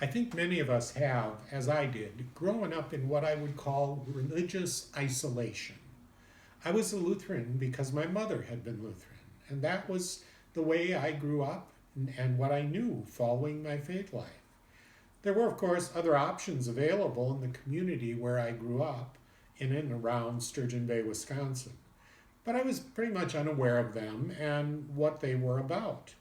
I think many of us have, as I did, grown up in what I would call religious isolation. I was a Lutheran because my mother had been Lutheran, and that was the way I grew up and what I knew following my faith life. There were, of course, other options available in the community where I grew up, in and around Sturgeon Bay, Wisconsin, but I was pretty much unaware of them and what they were about.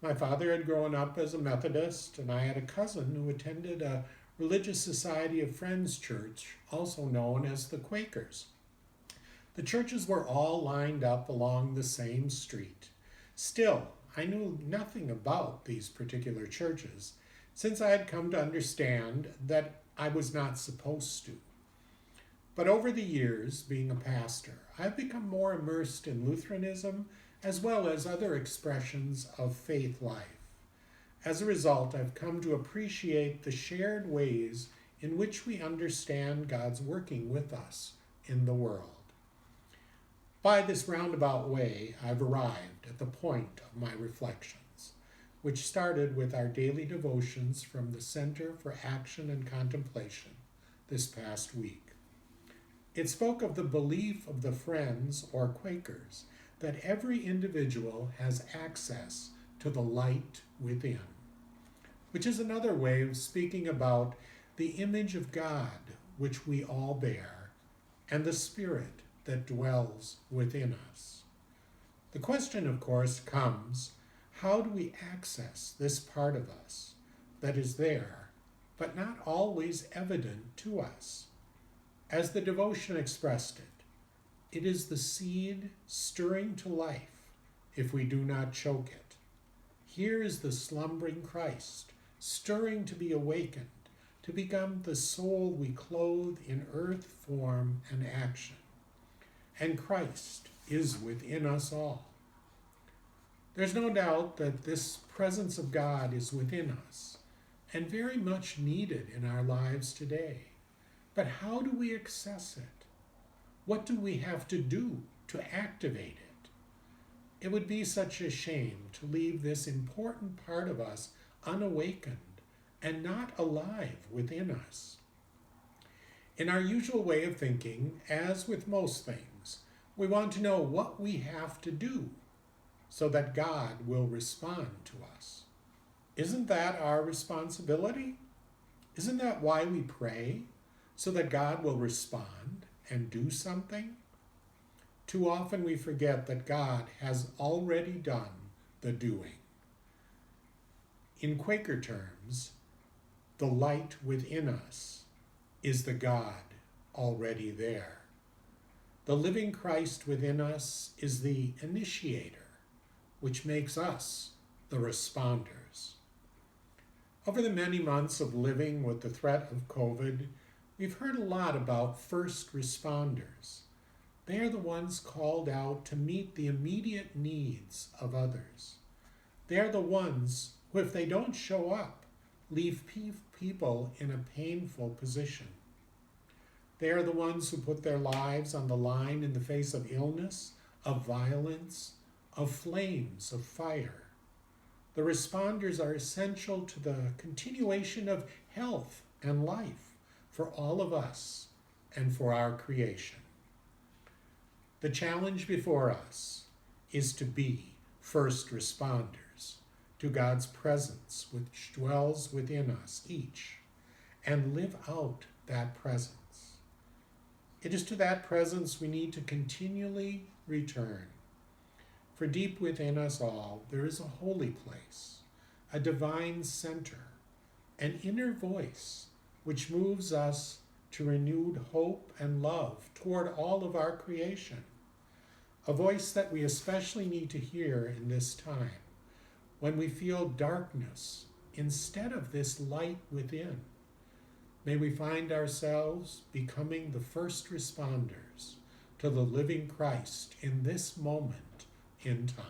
My father had grown up as a Methodist, and I had a cousin who attended a religious society of friends church, also known as the Quakers. The churches were all lined up along the same street. Still, I knew nothing about these particular churches, since I had come to understand that I was not supposed to. But over the years, being a pastor, I've become more immersed in Lutheranism as well as other expressions of faith life. As a result, I've come to appreciate the shared ways in which we understand God's working with us in the world. By this roundabout way, I've arrived at the point of my reflections, which started with our daily devotions from the Center for Action and Contemplation this past week. It spoke of the belief of the Friends, or Quakers, that every individual has access to the light within, which is another way of speaking about the image of God which we all bear and the Spirit that dwells within us. The question, of course, comes, how do we access this part of us that is there, but not always evident to us? As the devotion expressed it, it is the seed stirring to life if we do not choke it. Here is the slumbering Christ, stirring to be awakened, to become the soul we clothe in earth, form, and action. And Christ is within us all. There's no doubt that this presence of God is within us and very much needed in our lives today. But how do we access it? What do we have to do to activate it? It would be such a shame to leave this important part of us unawakened and not alive within us. In our usual way of thinking, as with most things, we want to know what we have to do so that God will respond to us. Isn't that our responsibility? Isn't that why we pray? So that God will respond and do something? Too often we forget that God has already done the doing. In Quaker terms, the light within us is the God already there. The living Christ within us is the initiator, which makes us the responders. Over the many months of living with the threat of COVID, we've heard a lot about first responders. They are the ones called out to meet the immediate needs of others. They are the ones who, if they don't show up, leave people in a painful position. They are the ones who put their lives on the line in the face of illness, of violence, of flames, of fire. The responders are essential to the continuation of health and life for all of us and for our creation. The challenge before us is to be first responders to God's presence which dwells within us each and live out that presence. It is to that presence we need to continually return. For deep within us all, there is a holy place, a divine center, an inner voice which moves us to renewed hope and love toward all of our creation. A voice that we especially need to hear in this time, when we feel darkness instead of this light within. May we find ourselves becoming the first responders to the living Christ in this moment in time.